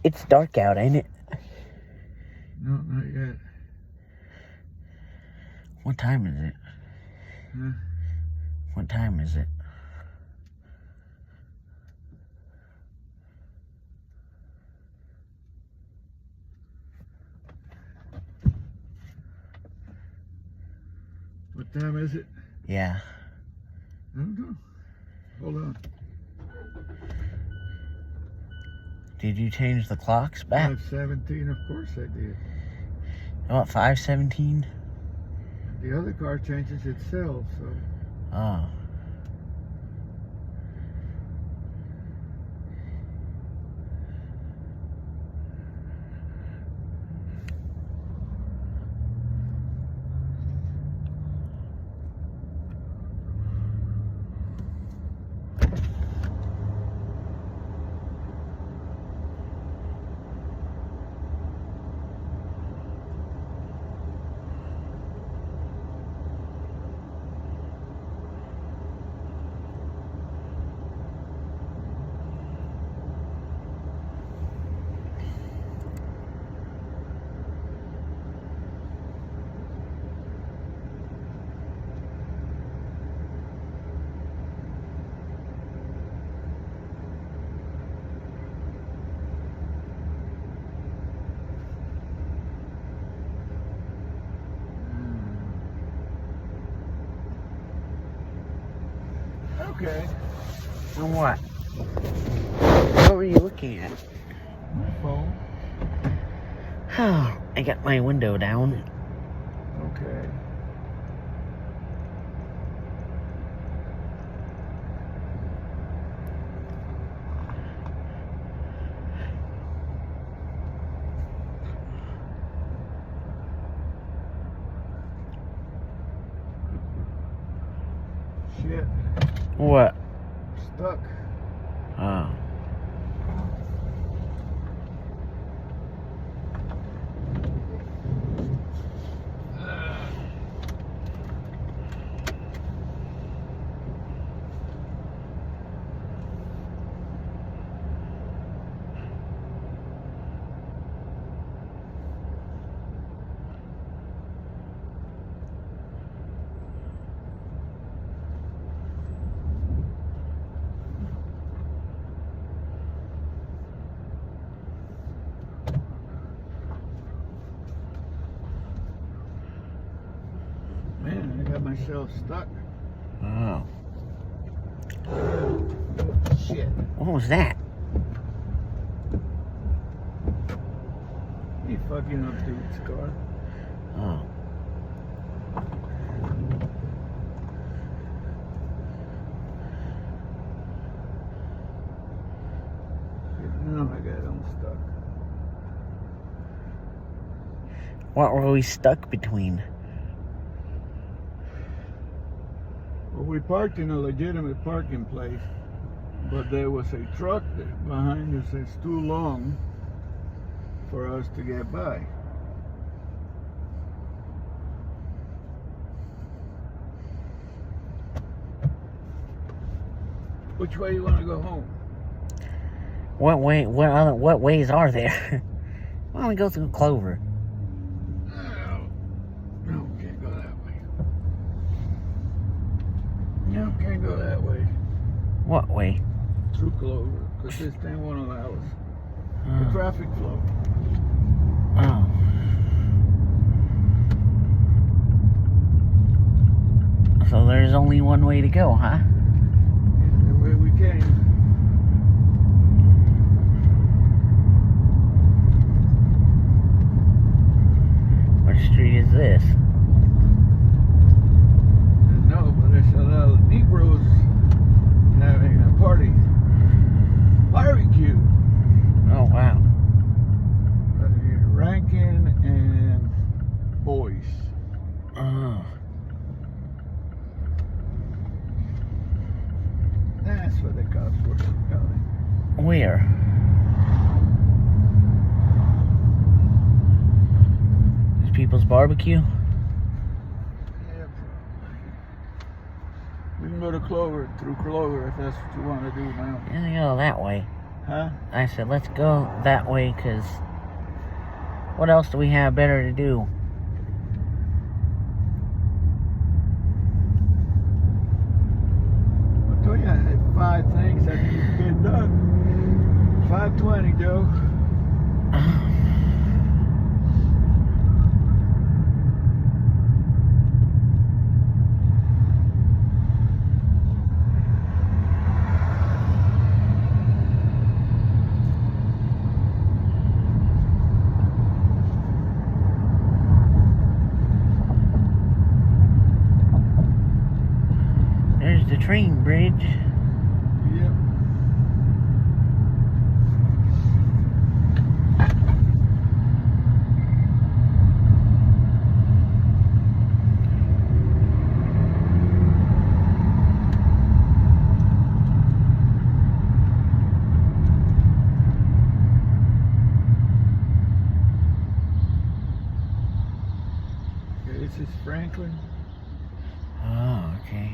It's dark out, ain't it? No, not yet. What time is it? Huh? What time is it? What time is it? Yeah. I don't know. Hold on. Did you change the clocks back? 5:17, of course I did. What, 5:17? The other car changes itself, so. Oh. Okay. And what? What were you looking at? My phone. Oh, I got my window down. Okay. Shit. What? Stuck. Oh. Man, I got myself stuck. Oh. Shit. What was that? He fucking up dude's car. Oh. Now I got unstuck. What were we stuck between? Well, we parked in a legitimate parking place, but there was a truck behind us that's too long for us to get by. Which way you want to go home? What way? What ways are there? Why don't we go through Clover? No, can't go that way. No, can't go that way. What way? Through Clover, because this thing won't allow us. The Oh. traffic flow. Oh. So there's only one way to go, huh? The way we came. What street is this? No, but there's a lot of Negroes having a party. Barbecue. Oh, wow. Rankin and Boyce. Oh. That's what the cops were going. Where? Is People's Barbecue? Yeah, we can go to Clover, through Clover, if that's what you want to do now. Yeah, go that way. Huh? I said, let's go that way, because what else do we have better to do? I told you I had 5 things that need to get done. 5:20, Joe. There's the train bridge. Yep. Okay, this is Franklin. Oh, okay.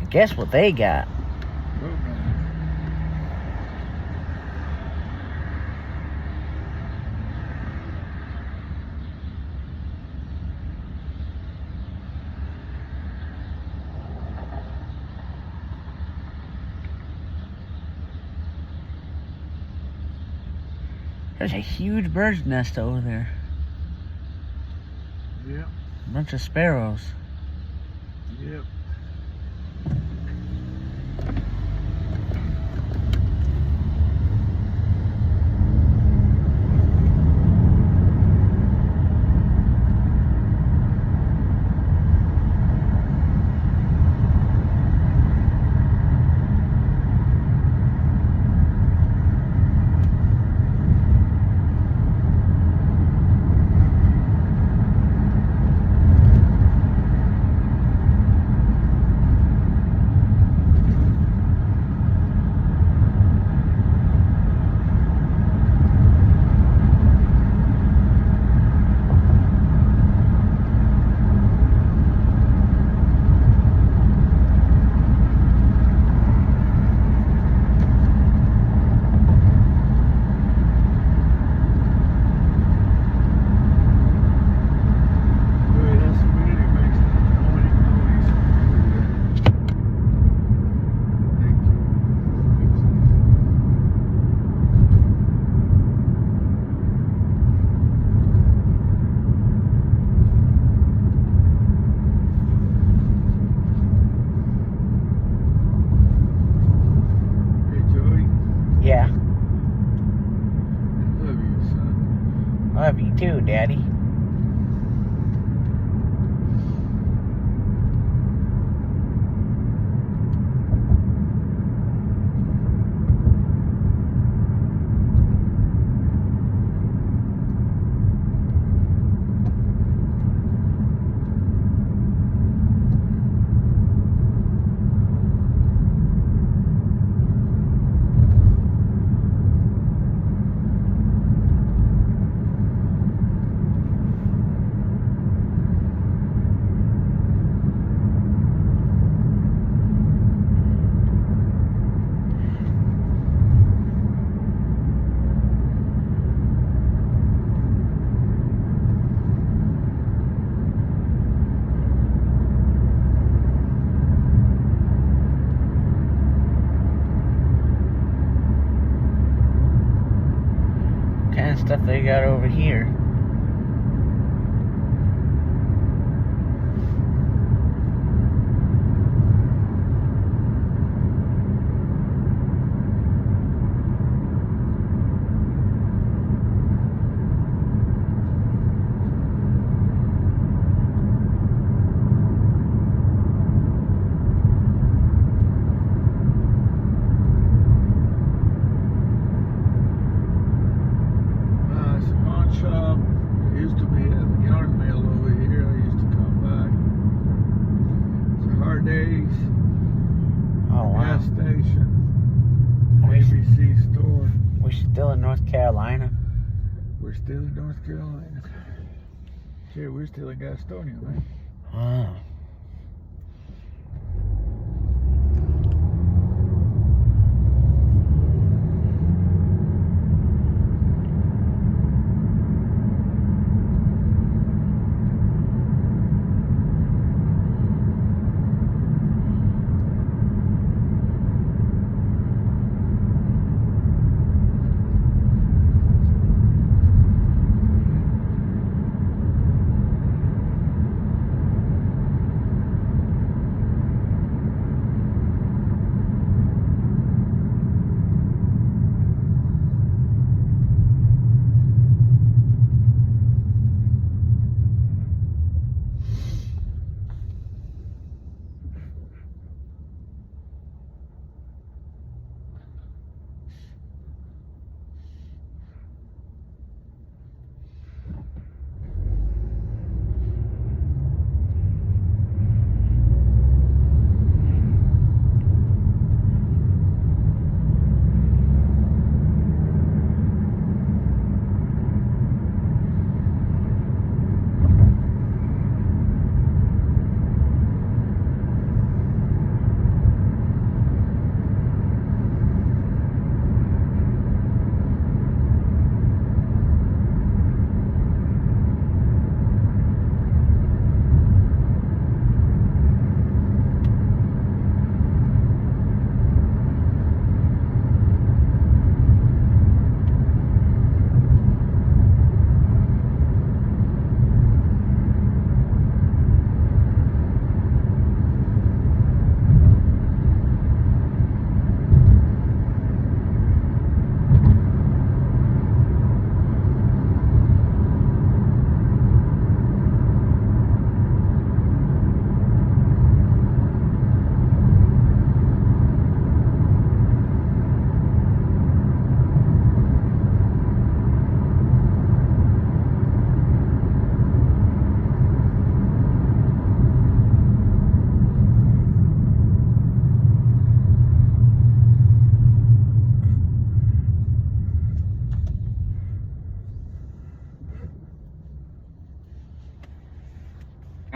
Guess what they got? There's a huge bird's nest over there. Yep. A bunch of sparrows. Yep. Yeah. Love you, son. Love you too, Daddy. Kind of stuff they got over here. It's a pawn shop. station. We ABC store. We're still in North Carolina. We're still in North Carolina. Shit, we're still in Gastonia, man. Oh.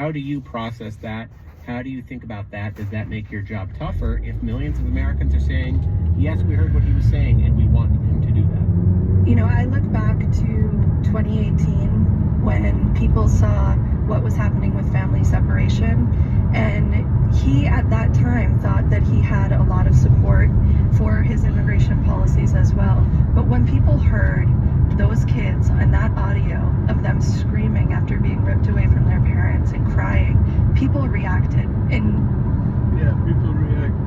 How do you process that? How do you think about that? Does that make your job tougher if millions of Americans are saying, yes, we heard what he was saying and we want him to do that? You know, I look back to 2018 when people saw what was happening with family separation, and he at that time thought that he had a lot of support for his immigration policies as well. But when people heard those kids and that audio of them screaming after being ripped away from their parents and crying, people reacted. And yeah, people reacted.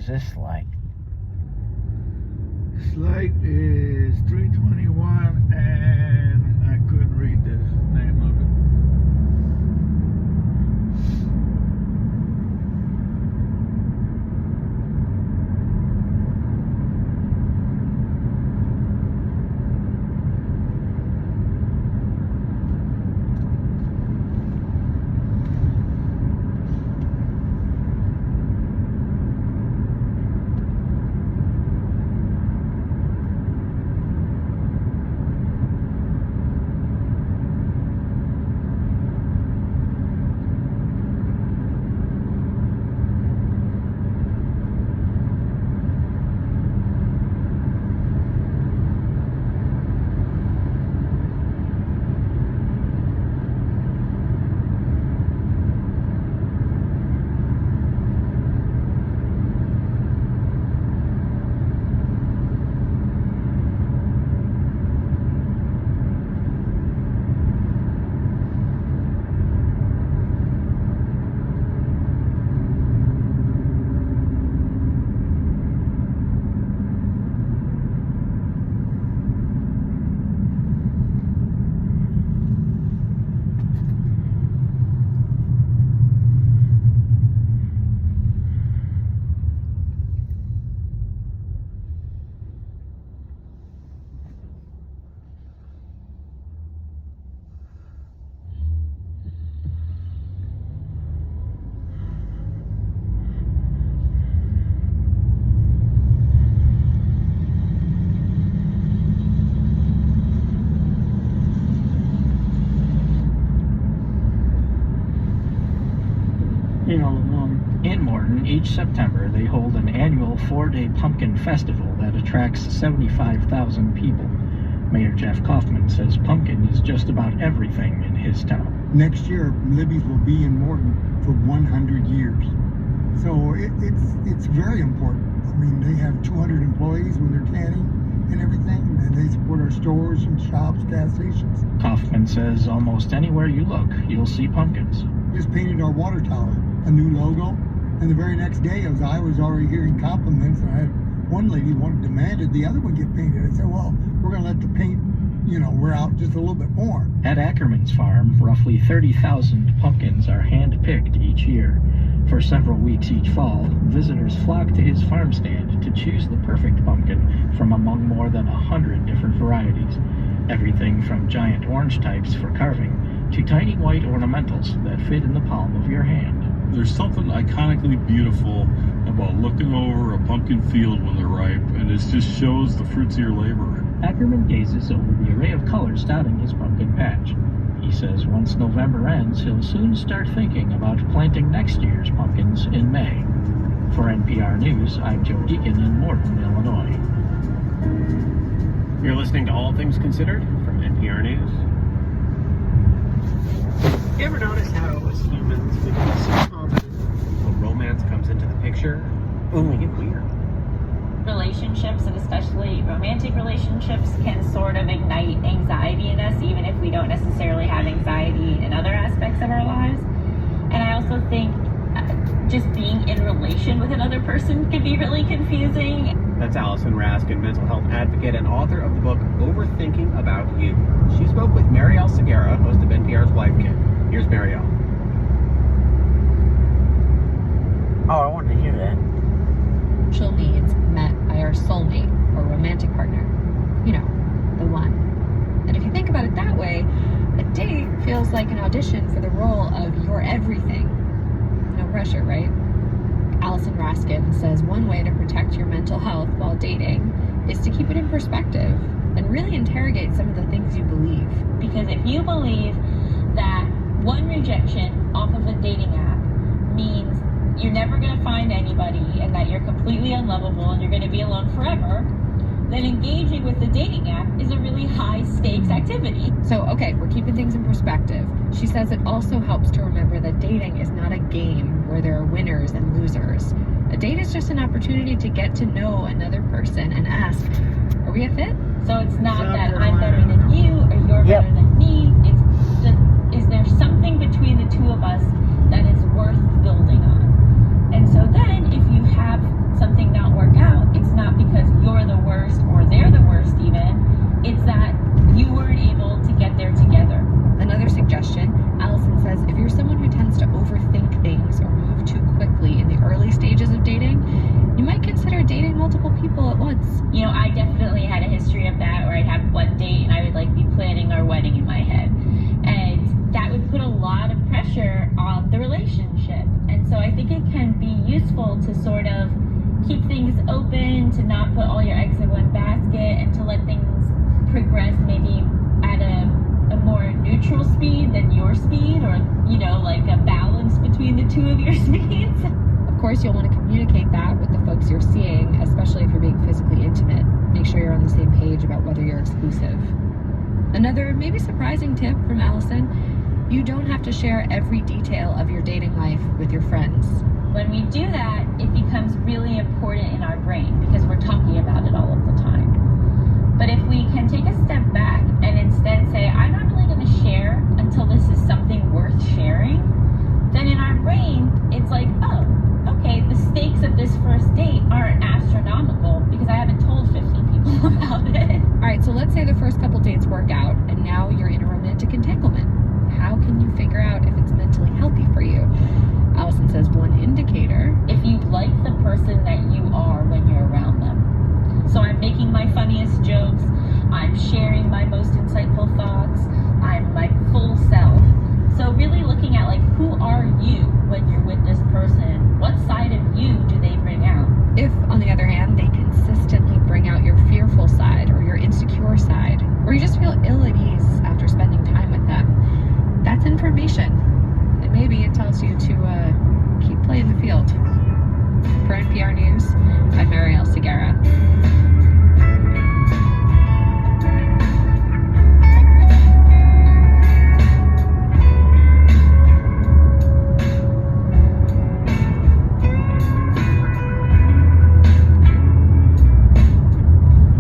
is this like? Slight is 321, and I couldn't read the name of it. In Morton, each September, they hold an annual 4-day pumpkin festival that attracts 75,000 people. Mayor Jeff Kaufman says pumpkin is just about everything in his town. Next year, Libby's will be in Morton for 100 years. So it's very important. I mean, they have 200 employees when they're canning and everything, and they support our stores and shops, gas stations. Kaufman says almost anywhere you look, you'll see pumpkins. Just painted our water tower, a new logo, and the very next day I was already hearing compliments, and I had one lady demanded the other one get painted. I said, well, we're going to let the paint, wear out just a little bit more. At Ackerman's farm, roughly 30,000 pumpkins are hand-picked each year. For several weeks each fall, visitors flock to his farm stand to choose the perfect pumpkin from among more than 100 different varieties. Everything from giant orange types for carving to tiny white ornamentals that fit in the palm of your hand. There's something iconically beautiful about looking over a pumpkin field when they're ripe, and it just shows the fruits of your labor. Ackerman gazes over the array of colors dotting his pumpkin patch. He says once November ends, he'll soon start thinking about planting next year's pumpkins in May. For NPR News, I'm Joe Deacon in Morton, Illinois. You're listening to All Things Considered from NPR News. You ever notice how as humans we can be so confident when romance comes into the picture, we get weird? Relationships, and especially romantic relationships, can sort of ignite anxiety in us, even if we don't necessarily have anxiety in other aspects of our lives. And I also think just being in relation with another person can be really confusing. That's Allison Raskin, mental health advocate and author of the book Overthinking About You. She spoke with Marielle Segura, host of NPR's Wife Kit. Here's Marielle. Oh, I wanted to hear that. Social needs met by our soulmate or romantic partner. The one. And if you think about it that way, a date feels like an audition for the role of your everything. No pressure, right? Allison Raskin says one way to protect your mental health while dating is to keep it in perspective and really interrogate some of the things you believe. Because if you believe that one rejection off of a dating app means you're never going to find anybody and that you're completely unlovable and you're going to be alone forever, then engaging with the dating app is a really high stakes activity. So, okay, we're keeping things in perspective. She says it also helps to remember that dating is not a game where there are winners and losers. A date is just an opportunity to get to know another person and ask, are we a fit? So it's not that I'm better than you or you're better than me. It's is there something between the two of us that is worth building on? And so then if you have something balance. You know, I definitely had a history of that, where I'd have one date and I would like be planning our wedding in my head. And that would put a lot of pressure on the relationship. And so I think it can be useful to sort of keep things open, to not put all your eggs in one basket, and to let things progress maybe at a more neutral speed than your speed, or, you know, like a balance between the two of your speeds. Of course, you'll want to communicate that with the folks you're seeing, especially if you're being physically intimate. Make sure you're on the same page about whether you're exclusive. Another maybe surprising tip from Allison: you don't have to share every detail of your dating life with your friends. When we do that, it becomes really important in our brain because we're talking about it all of the time. But if we can take a step back and instead say, I'm not really going to share until this is something worth sharing, then in our brain, it's like, oh, okay, the stakes of this first date aren't astronomical because I haven't told 50 people about it. All right, so let's say the first couple dates work out and now you're in a romantic entanglement. How can you figure out if it's mentally healthy for you? Allison says one indicator: if you like the person that you are when you're around them. So I'm making my funniest jokes, I'm sharing my most insightful thoughts, I'm my full self. So really looking at, like, who are you when you're with this person? What side of you do they bring out? If, on the other hand, they consistently bring out your fearful side or your insecure side, or you just feel ill at ease after spending time with them, that's information. And maybe it tells you to keep playing the field. For NPR News, I'm Marielle Segura.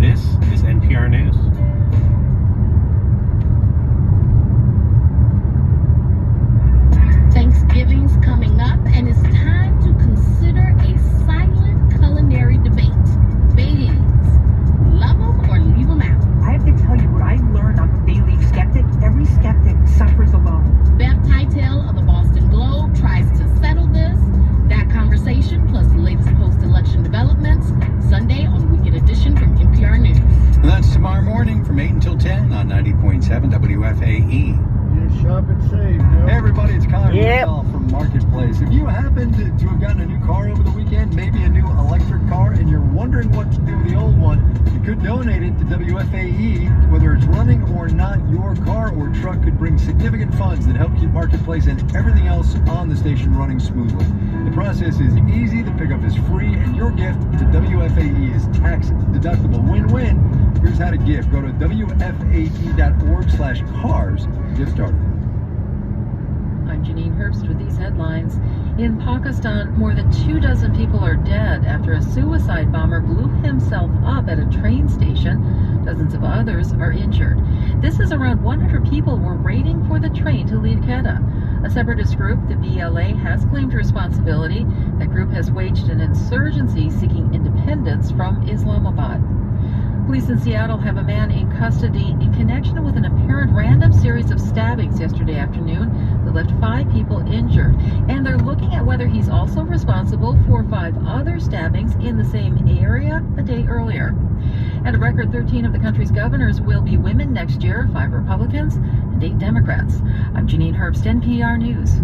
This is NPR News. Thanksgiving's coming up, and it's time to consider a silent culinary debate. Beans, love them or leave them out? I have to tell you what I learned on Bay Leaf Skeptic. Every skeptic suffers alone. Beth Titel of the Boston Globe tries to settle this. That conversation, plus the latest post-election developments, Sunday on Weekend Edition from NPR News. And that's tomorrow morning from 8 until 10 on 90.7 WFAE. You shop and save, Joe. Hey everybody, it's Connor Yep. from Marketplace. If you happen to have gotten a new car over the weekend, maybe a new electric car, and you're wondering what to do with the old one, you could donate it to WFAE. Whether it's running or not, your car or truck could bring significant funds that help keep Marketplace and everything else on the station running smoothly. The process is easy, the pickup is free, and your gift to WFAE is tax deductible. Win-win. Here's how to give. Go to WFAE.org/cars to get started. I'm Janine Herbst with these headlines. In Pakistan, more than 24 people are dead after a suicide bomber blew himself up at a train station. Dozens of others are injured. This is around 100 people were waiting for the train to leave Quetta. A separatist group, the BLA, has claimed responsibility. That group has waged an insurgency seeking independence from Islamabad. Police in Seattle have a man in custody in connection with an apparent random series of stabbings yesterday afternoon that left 5 people injured. And they're looking at whether he's also responsible for 5 other stabbings in the same area a day earlier. And a record 13 of the country's governors will be women next year, 5 Republicans and 8 Democrats. I'm Janine Herbst, NPR News.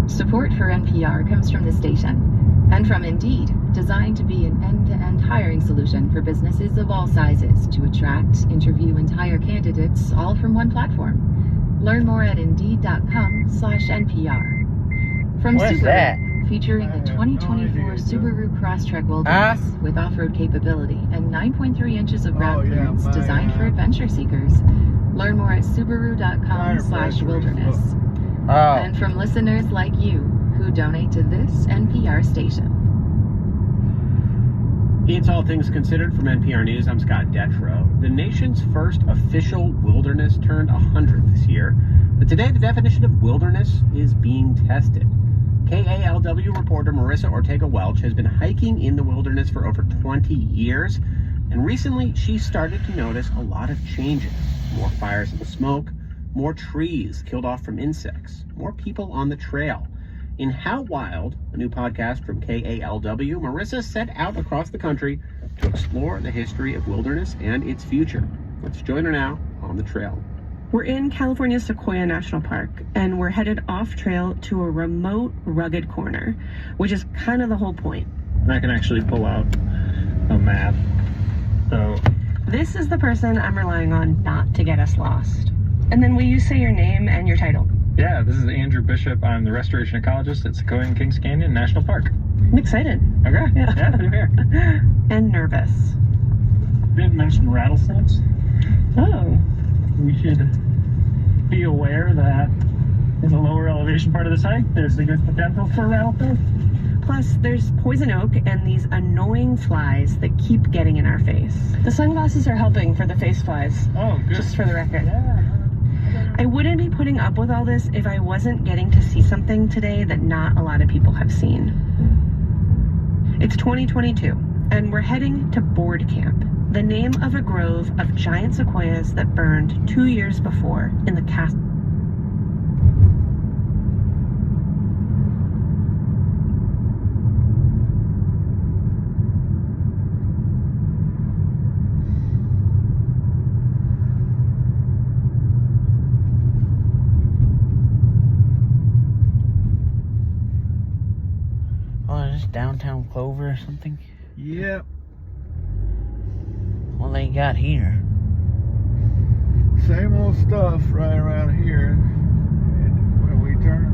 Support for NPR comes from the station and from Indeed, designed to be an end-to-end hiring solution for businesses of all sizes to attract, interview, and hire candidates all from one platform. Learn more at Indeed.com/NPR. From What is Subaru, that? featuring the 2024 Subaru Crosstrek Wilderness with off-road capability and 9.3 inches of ground clearance designed for adventure seekers. Learn more at Subaru.com/wilderness. And from listeners like you who donate to this NPR station. It's All Things Considered from NPR News. I'm Scott Detrow. The nation's first official wilderness turned 100 this year. But today, the definition of wilderness is being tested. KALW reporter Marissa Ortega-Welch has been hiking in the wilderness for over 20 years. And recently, she started to notice a lot of changes. More fires and smoke, more trees killed off from insects, more people on the trail. In How Wild, a new podcast from KALW, Marissa set out across the country to explore the history of wilderness and its future. Let's join her now on the trail. We're in California's Sequoia National Park, and we're headed off trail to a remote, rugged corner, which is kind of the whole point. And I can actually pull out a map. So this is the person I'm relying on not to get us lost. And then will you say your name and your title? yeah, this is Andrew Bishop. I'm the restoration ecologist at Sequoia and Kings Canyon National Park. I'm excited. Okay, yeah, same here. And nervous. Didn't mention rattlesnakes. Oh. We should be aware that in the lower elevation part of this hike, there's the good potential for rattlesnakes. Plus, there's poison oak and these annoying flies that keep getting in our face. The sunglasses are helping for the face flies. Oh, good. Just for the record. Yeah. I wouldn't be putting up with all this if I wasn't getting to see something today that not a lot of people have seen. It's 2022, and we're heading to Board Camp, the name of a grove of giant sequoias that burned 2 years before in the downtown Clover or something? Yep. What they got here? Same old stuff right around here. And when we turn,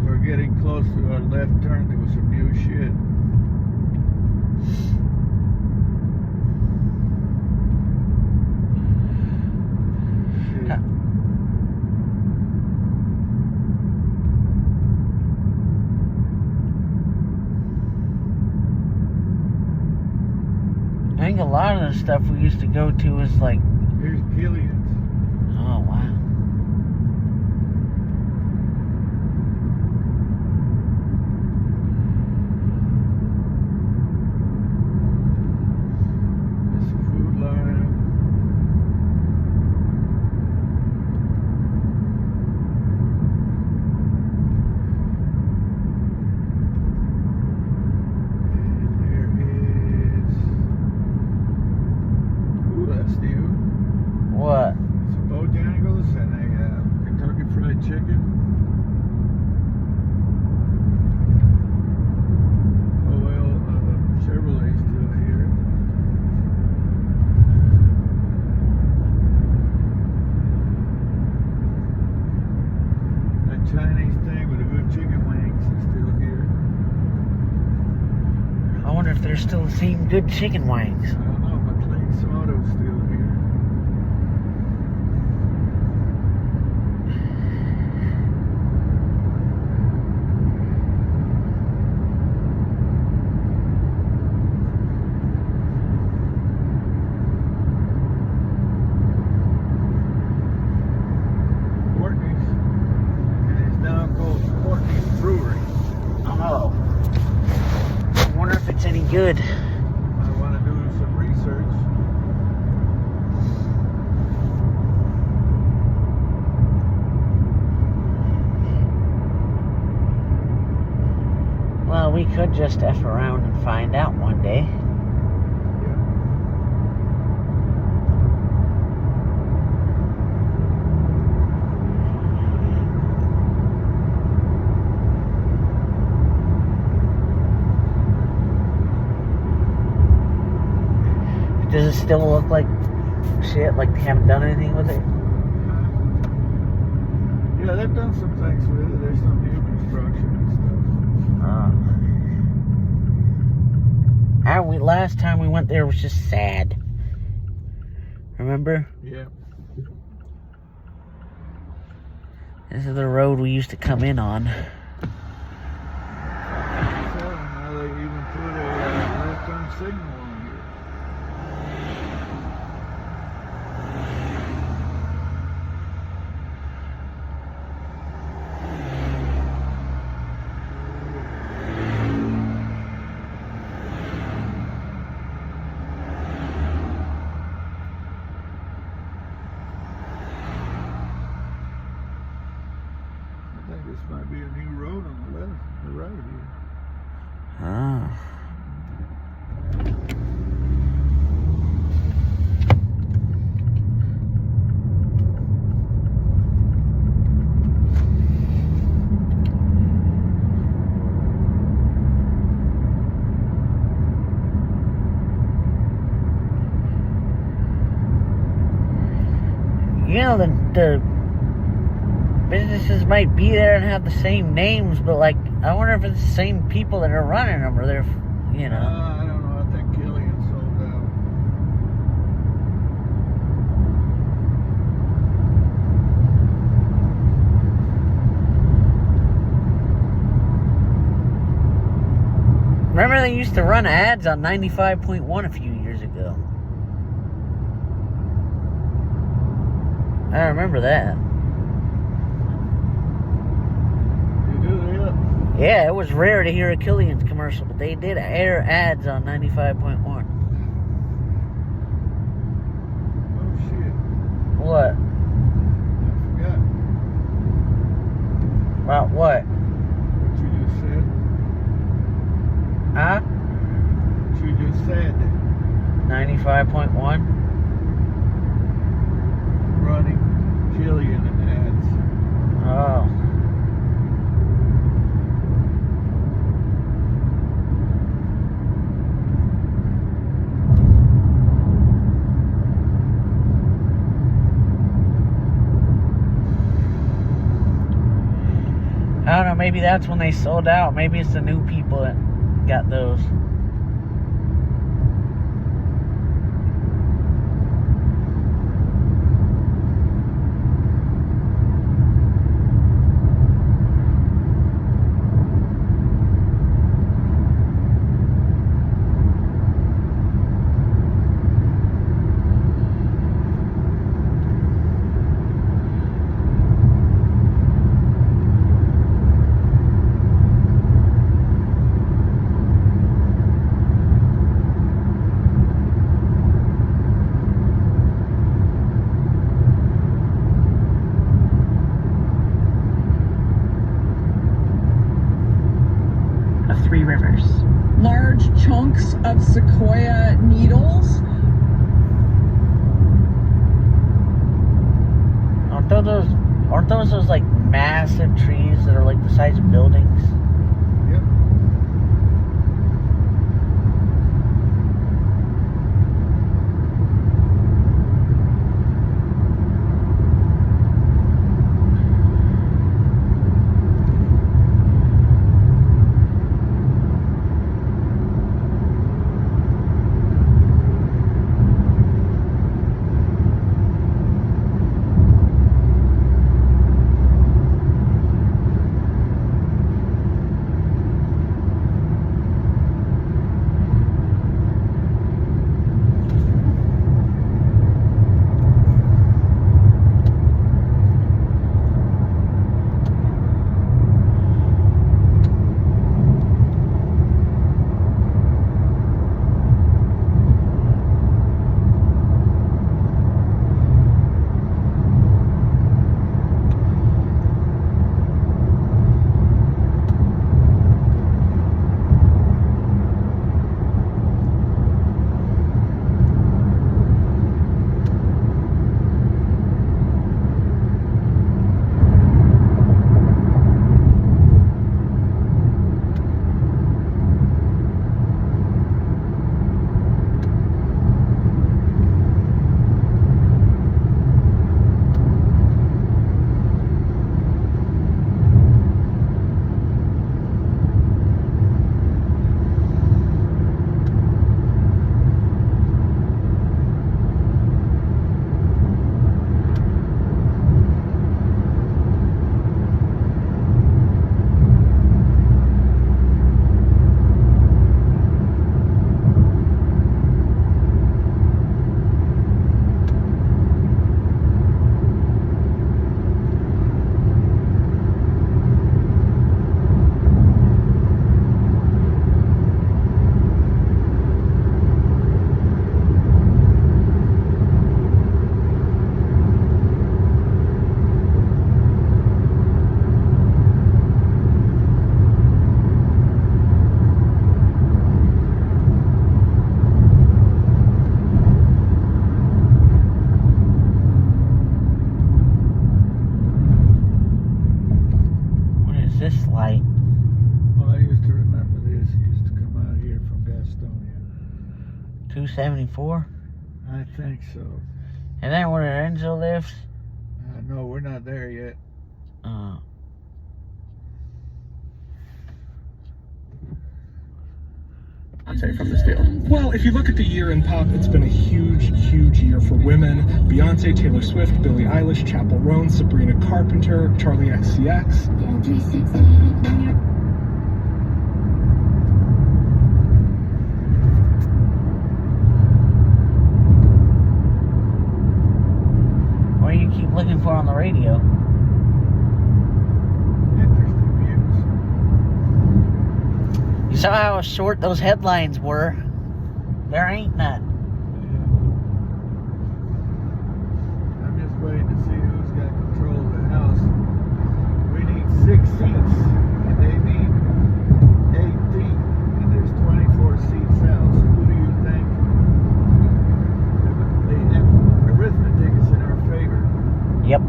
we're getting close to our left turn. There was some new shit. I think a lot of the stuff we used to go to is like... Here's Gillian's. Oh, wow. It's a food line. What? Some Bojangles and a Kentucky Fried Chicken. Oh well, Chevrolet's still here. That Chinese thing with the good chicken wings is still here. I wonder if they're still the same good chicken wings. I don't know, but Clay's Auto's still here. Good. I want to do some research. Well, we could just F around and find out one day. Does it still look like shit, like they haven't done anything with it? Yeah, they've done some things with it. There's some new construction and stuff. Last time we went there was just sad. Remember? Yeah. This is the road we used to come in on. So now they even put a left-turn signal. You know, the businesses might be there and have the same names, but like, I wonder if it's the same people that are running them, or they're, you know. I don't know. I think Killian sold out. Remember they used to run ads on 95.1 a few years ago. I remember that. You do that? Yeah, it was rare to hear a Killian's commercial, but they did air ads on 95.1. Oh, shit. What? I forgot About what? what you just said. Huh? What you just said. 95.1? Running Killian ads. Oh. I don't know, maybe that's when they sold out. Maybe it's the new people that got those. Three Rivers. Large chunks of sequoia needles. Aren't those like massive trees that are like the size of buildings? Yep. This light. Well, I used to remember this. It used to come out here from Gastonia. 274? I think so. And then where Enzo lives? No, we're not there yet. From this deal. Well, if you look at the year in pop, it's been a huge, huge year for women. Beyonce, Taylor Swift, Billie Eilish, Chappell Roan, Sabrina Carpenter, Charlie XCX. What do you keep looking for on the radio? You saw how short those headlines were. There ain't none. I'm just waiting to see who's got control of the House. We need 6 seats, and they need 18, and there's 24 seats out. So who do you think? The arithmetic is in our favor. Yep.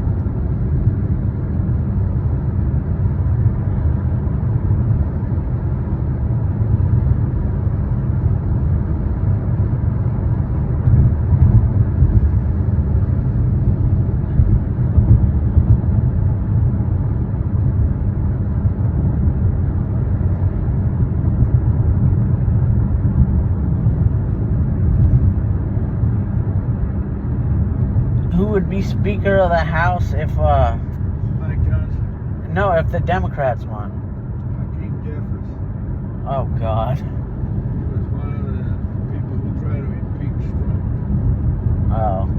Who would be Speaker of the House if, Mike Johnson. No, if the Democrats won? Hakeem Jeffries. Oh, God. He was one of the people who tried to impeach Trump. Oh.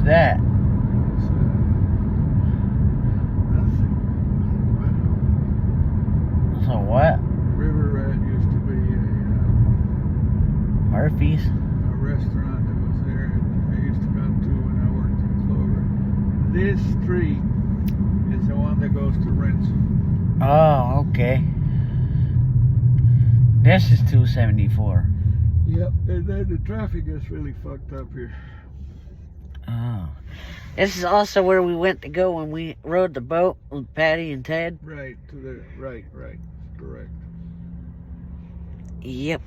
That? So what? River Rat used to be a Murphy's? A restaurant that was there, and I used to come to when I worked in Clover. This street is the one that goes to Renson. Oh, okay. This is 274. Yep, and then the traffic gets really fucked up here. Oh. This is also where we went to go when we rode the boat with Patty and Ted. Right, to the right, correct. Yep.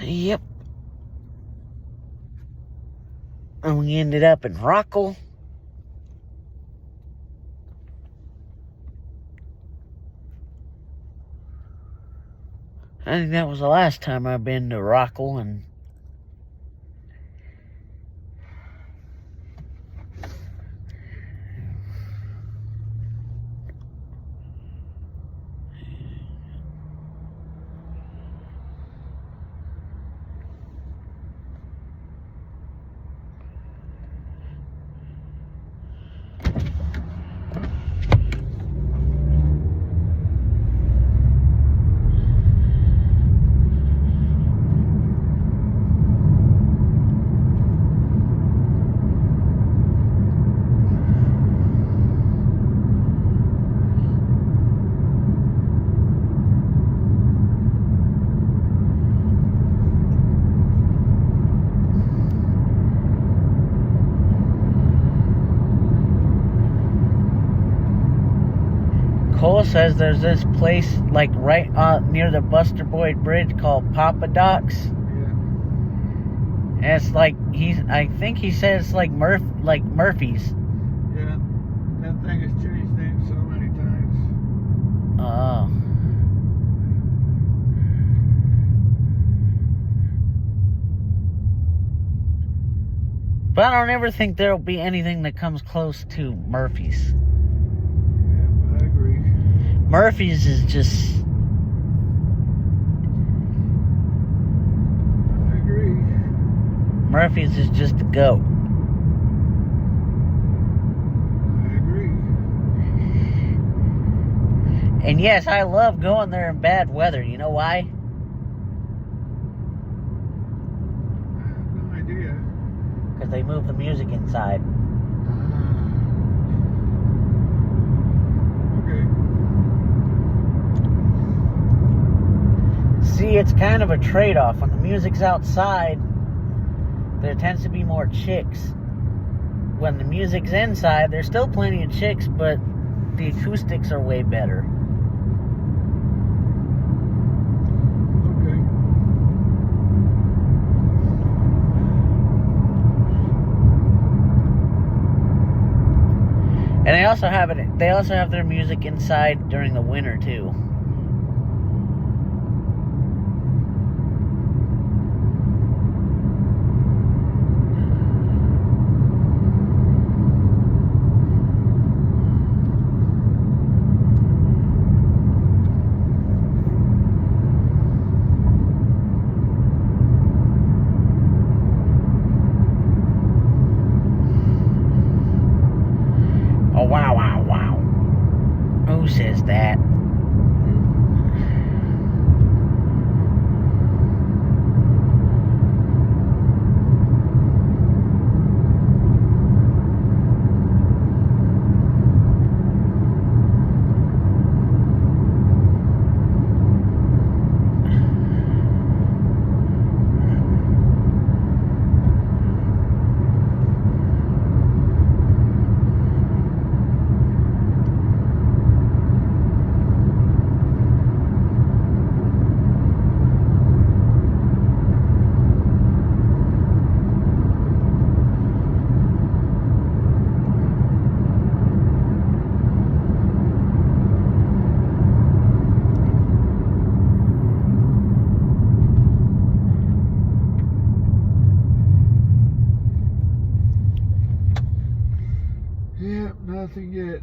Yep. And we ended up in Rockall. I think that was the last time I've been to Rockall, and Cole says there's this place like right near the Buster Boyd Bridge called Papa Doc's. Yeah. And it's like I think he says it's like Murphy's. Yeah. That thing has changed names so many times. Oh. But I don't ever think there'll be anything that comes close to Murphy's. Yeah, I agree. Murphy's is just... I agree. Murphy's is just a goat. I agree. And yes, I love going there in bad weather. You know why? I have no idea. Because they move the music inside. Okay. See, it's kind of a trade-off. When the music's outside, there tends to be more chicks. When the music's inside, there's still plenty of chicks, but the acoustics are way better. Okay. And they also have their music inside during the winter too. Oh, wow, wow, wow. Who says that? Yeah, nothing yet.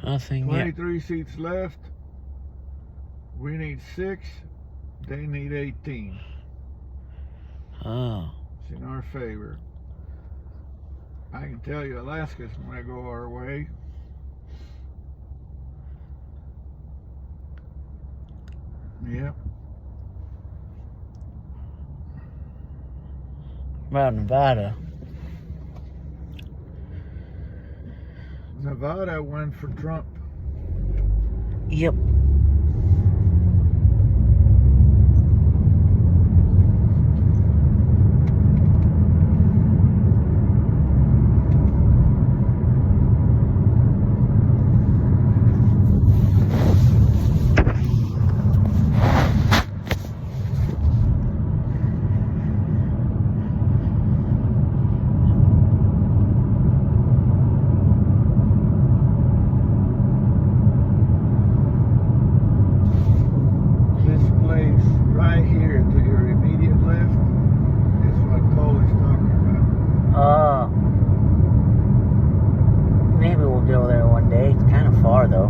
Nothing yet. 23 seats left. We need 6. They need 18. Oh. It's in our favor. I can tell you Alaska's going to go our way. Yep. About Nevada. Nevada won for Trump. Yep. Maybe we'll go there one day. It's kind of far though.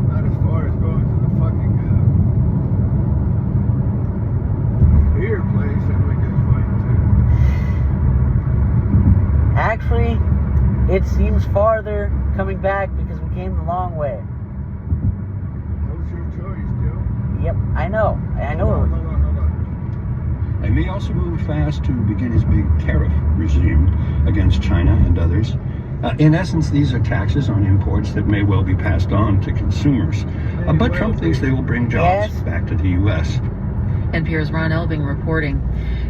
Not as far as going to the fucking beer place that we just went to. Actually, it seems farther coming back because we came the long way. That was your choice, Joe. Yep, I know. I know. Hold on. And may also move fast to begin his big tariff regime against China and others. In essence, these are taxes on imports that may well be passed on to consumers. But Trump thinks they will bring jobs back to the U.S. NPR's Ron Elving reporting.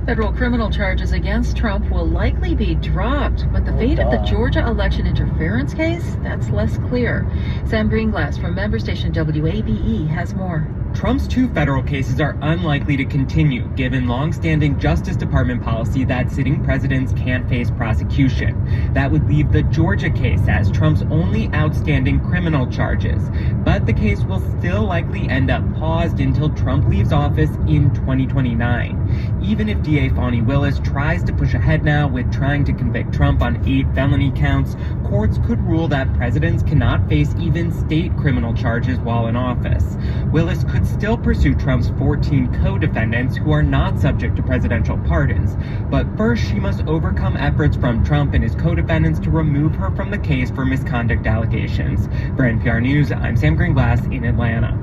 Federal criminal charges against Trump will likely be dropped, but the fate of the Georgia election interference case, that's less clear. Sam Greenglass from member station WABE has more. Trump's 2 federal cases are unlikely to continue, given long-standing Justice Department policy that sitting presidents can't face prosecution. That would leave the Georgia case as Trump's only outstanding criminal charges. But the case will still likely end up paused until Trump leaves office in 2029. Even if DA Fani Willis tries to push ahead now with trying to convict Trump on 8 felony counts, courts could rule that presidents cannot face even state criminal charges while in office. Willis could still pursue Trump's 14 co-defendants who are not subject to presidential pardons. But first, she must overcome efforts from Trump and his co-defendants to remove her from the case for misconduct allegations. For NPR News, I'm Sam Greenglass in Atlanta.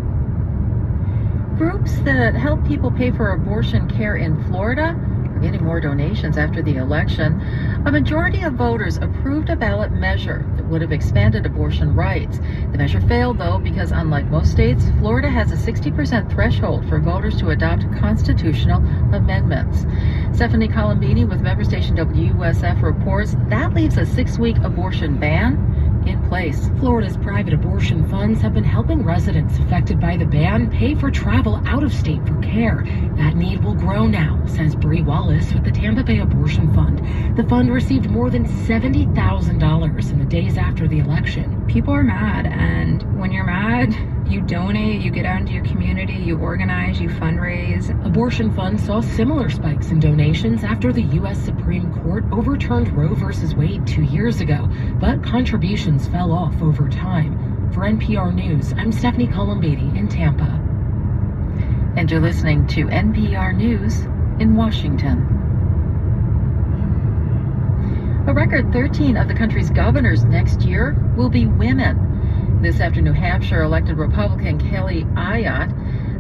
Groups that help people pay for abortion care in Florida are getting more donations after the election. A majority of voters approved a ballot measure that would have expanded abortion rights. The measure failed, though, because unlike most states, Florida has a 60% threshold for voters to adopt constitutional amendments. Stephanie Colombini with member station WUSF reports that leaves a 6-week abortion ban in place. Florida's private abortion funds have been helping residents affected by the ban pay for travel out of state for care. That need will grow now, says Bree Wallace with the Tampa Bay Abortion Fund. The fund received more than $70,000 in the days after the election. People are mad, and when you're mad, you donate, you get out into your community, you organize, you fundraise. Abortion funds saw similar spikes in donations after the U.S. Supreme Court overturned Roe v. Wade 2 years ago, but contributions fell off over time. For NPR News, I'm Stephanie Colombini in Tampa. And you're listening to NPR News in Washington. A record 13 of the country's governors next year will be women. This after New Hampshire elected Republican Kelly Ayotte.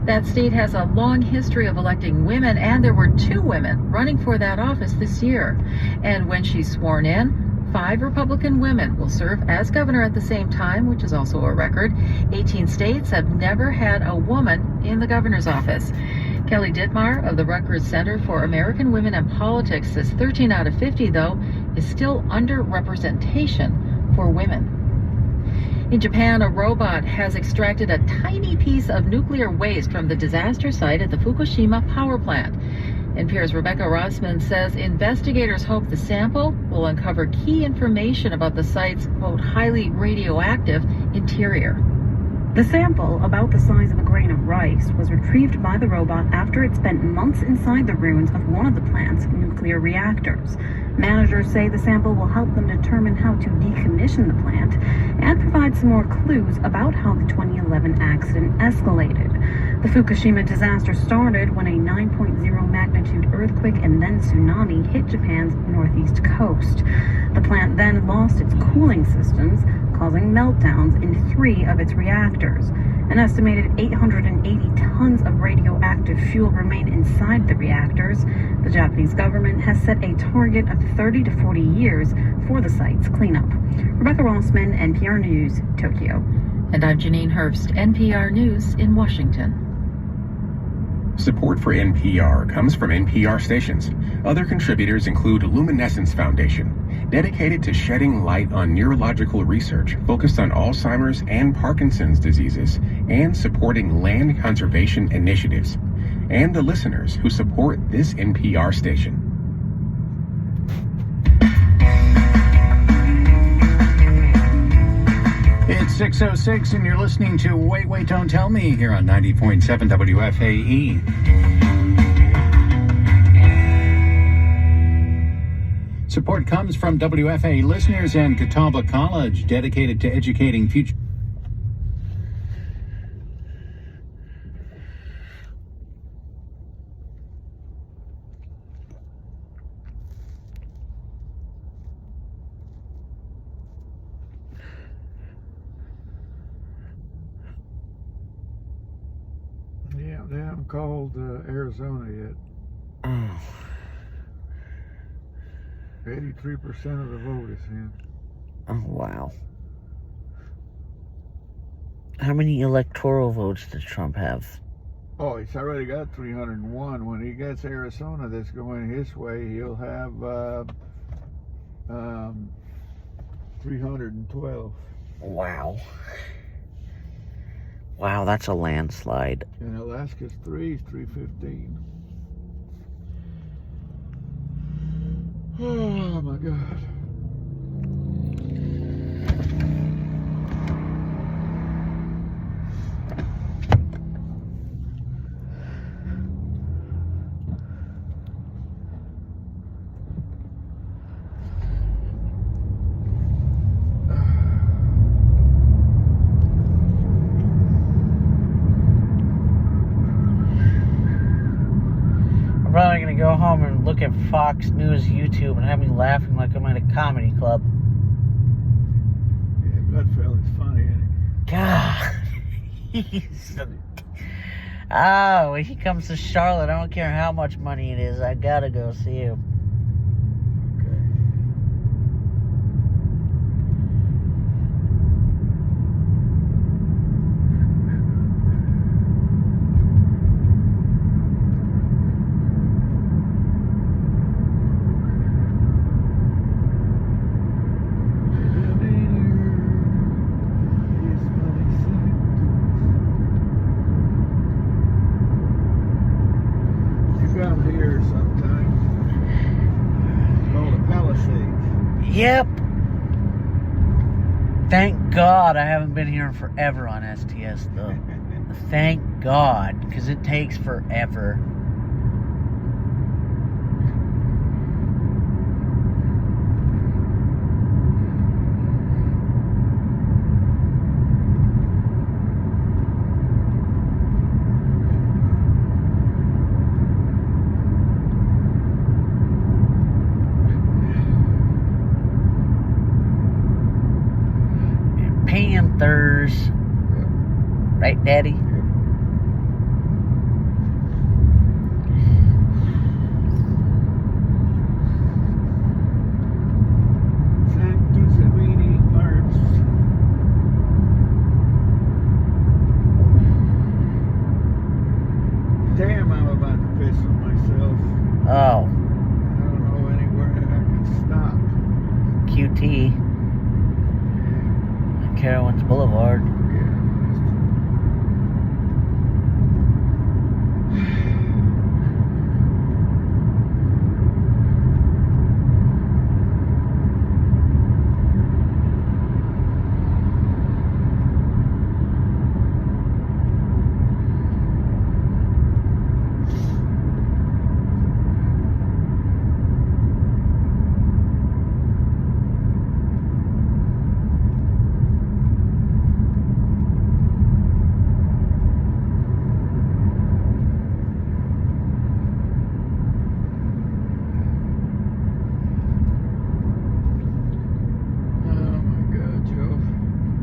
That state has a long history of electing women, and there were 2 women running for that office this year. And when she's sworn in, 5 Republican women will serve as governor at the same time, which is also a record. 18 states have never had a woman in the governor's office. Kelly Dittmar of the Rutgers Center for American Women and Politics says 13 out of 50, though, is still underrepresentation for women. In Japan, a robot has extracted a tiny piece of nuclear waste from the disaster site at the Fukushima power plant. NPR's Rebecca Rossman says investigators hope the sample will uncover key information about the site's, quote, highly radioactive interior. The sample, about the size of a grain of rice, was retrieved by the robot after it spent months inside the ruins of one of the plant's nuclear reactors. Managers say the sample will help them determine how to decommission the plant and provide some more clues about how the 2011 accident escalated. The Fukushima disaster started when a 9.0 magnitude earthquake and then tsunami hit Japan's northeast coast. The plant then lost its cooling systems, causing meltdowns in 3 of its reactors. An estimated 880 tons of radioactive fuel remain inside the reactors. The Japanese government has set a target of 30 to 40 years for the site's cleanup. Rebecca Rossman, NPR News, Tokyo. And I'm Janine Herbst, NPR News in Washington. Support for NPR comes from NPR stations. Other contributors include Luminescence Foundation, dedicated to shedding light on neurological research focused on Alzheimer's and Parkinson's diseases, and supporting land conservation initiatives, and the listeners who support this NPR station. It's 6:06 and you're listening to Wait, Wait, Don't Tell Me here on 90.7 WFAE. Support comes from WFAE listeners and Catawba College, dedicated to educating future. Yeah, they haven't called Arizona yet. 83% of the vote is in. Oh, wow. How many electoral votes does Trump have? Oh, he's already got 301. When he gets Arizona that's going his way, he'll have 312. Wow. Wow, that's a landslide. And Alaska's 3 is 315. Oh my God. I'm probably gonna go home and look at Fox News YouTube and have me laughing like I'm at a comedy club. Yeah, Goodfellas funny, ain't it? God. When he comes to Charlotte, I don't care how much money it is. I gotta go see him. Here sometime. It's called a Palisades. Yep. Thank God I haven't been here forever on STS though. Thank God, because it takes forever. Panthers. Right, Daddy? Damn, I'm about to piss on myself. Oh. I don't know anywhere that I can stop. QT. Carowinds Boulevard.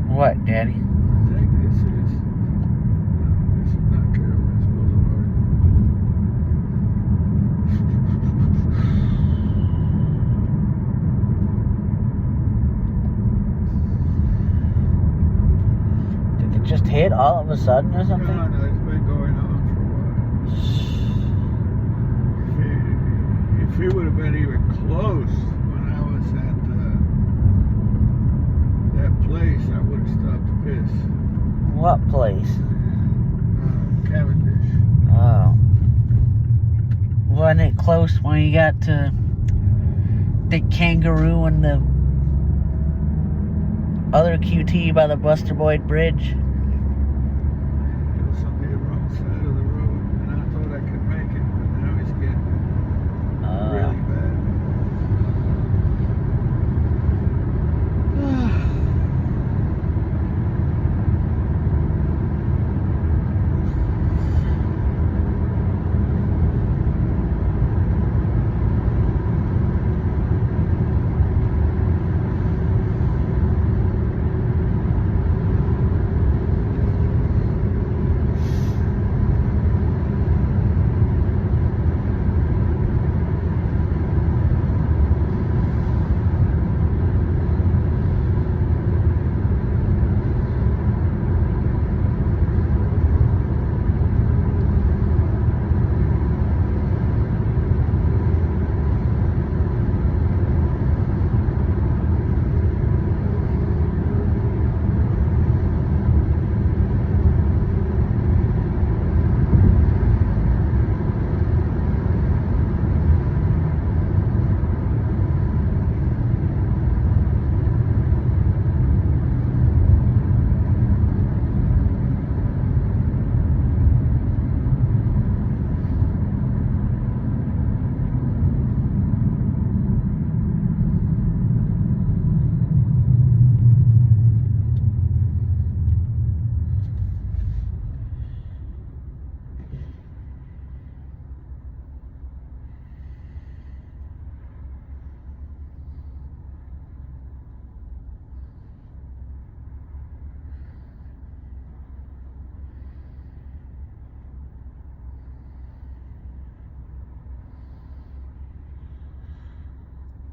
What, Daddy? I think this is not Carowinds Boulevard. Did it just hit all of a sudden or something? No, it's been going on for a while. If it would have been even close when I was at that place, I would have stopped to piss. What place? Cavendish. Oh. Wasn't it close when you got to the Kangaroo and the other QT by the Buster Boyd Bridge? It was on the wrong side of the road, and I thought I could make it, but now it's getting really bad.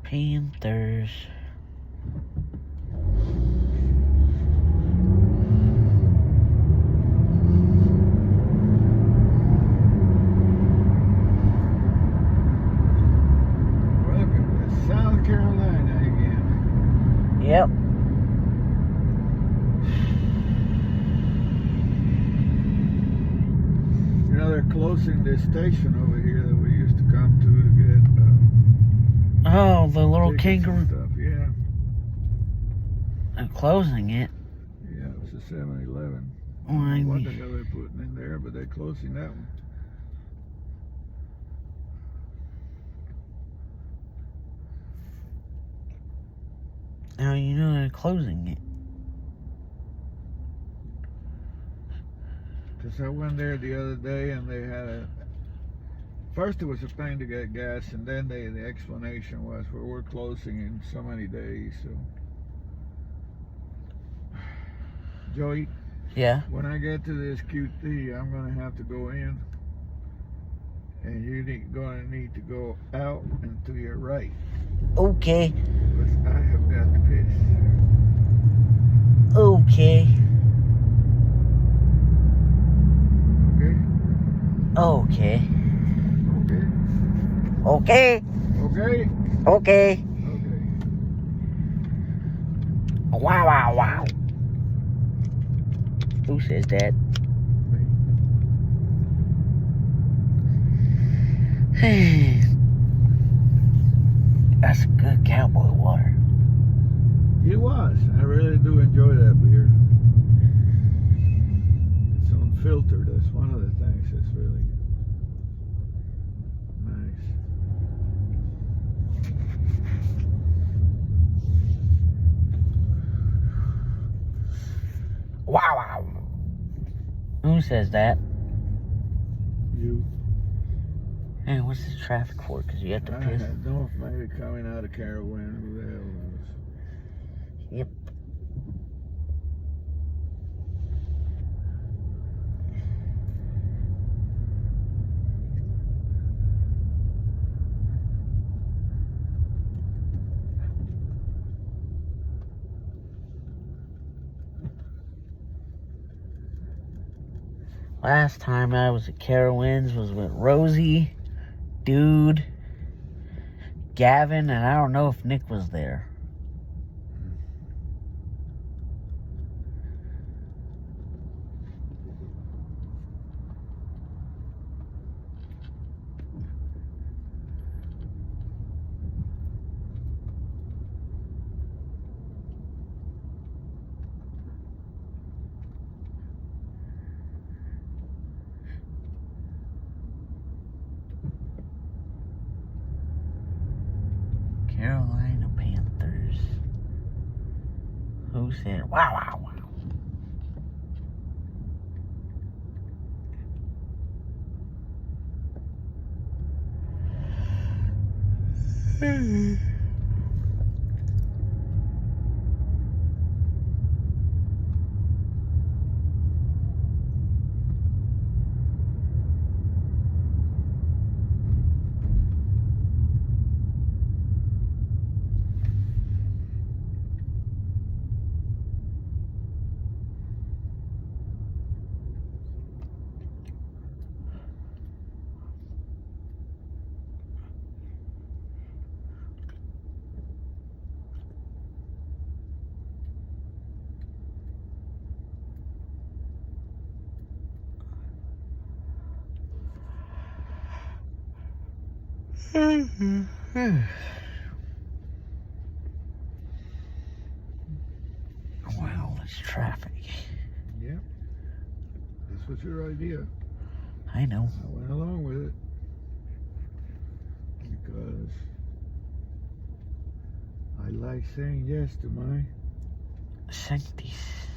Panthers. Welcome to South Carolina again. Yep. You know, they're closing this station over here that we used to come to get. Oh, the little tickets kangaroo. and stuff. Yeah. They're closing it. Yeah, it was a 7-Eleven. I Well, I don't know what mean- the hell they're putting in there, but they're closing that one. Now you know they're closing it. Because I went there the other day and they had a. First, it was a thing to get gas, and then the explanation was, well, we're closing in so many days. So, Joey. Yeah. When I get to this QT, I'm gonna have to go in, and you're gonna need to go out and to your right. Okay. Because I have got to piss. Okay. Okay. Okay. Okay. Okay. Okay. Wow, wow, wow. Who says that? That's good cowboy water. It was. I really do enjoy that beer. It's unfiltered. That's one of the things that's really nice. Wow, wow. Who says that? You. Hey, what's this traffic for? Because you have to I piss. don't know if maybe coming out of Carowin. Who the hell knows? Yep. Last time I was at Carowinds was with Rosie, Dude, Gavin, and I don't know if Nick was there. Carolina Panthers. Who said, wow, wow, wow. Wow, this traffic. Yeah. This was your idea. I know. I went along with it. Because I like saying yes to my Sanctis.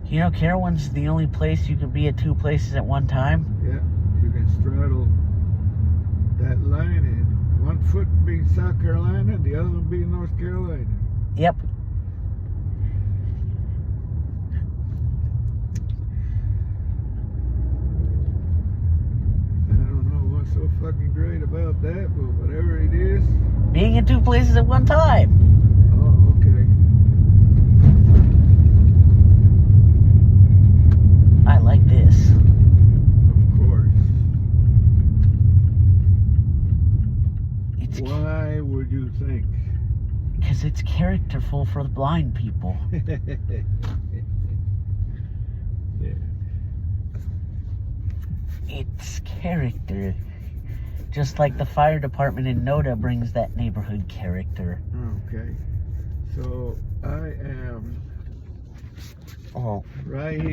You know, Carowinds the only place you can be at 2 places at one time. Yeah, you can straddle that line, and one foot being South Carolina, and the other one being North Carolina. Yep. I don't know what's so fucking great about that, but whatever it is. Being in 2 places at one time. Oh, okay. I like this. Of course. Why would you think? Because it's characterful for the blind people. Yeah. It's character. Just like the fire department in Noda brings that neighborhood character. Okay. So I am Oh. right here.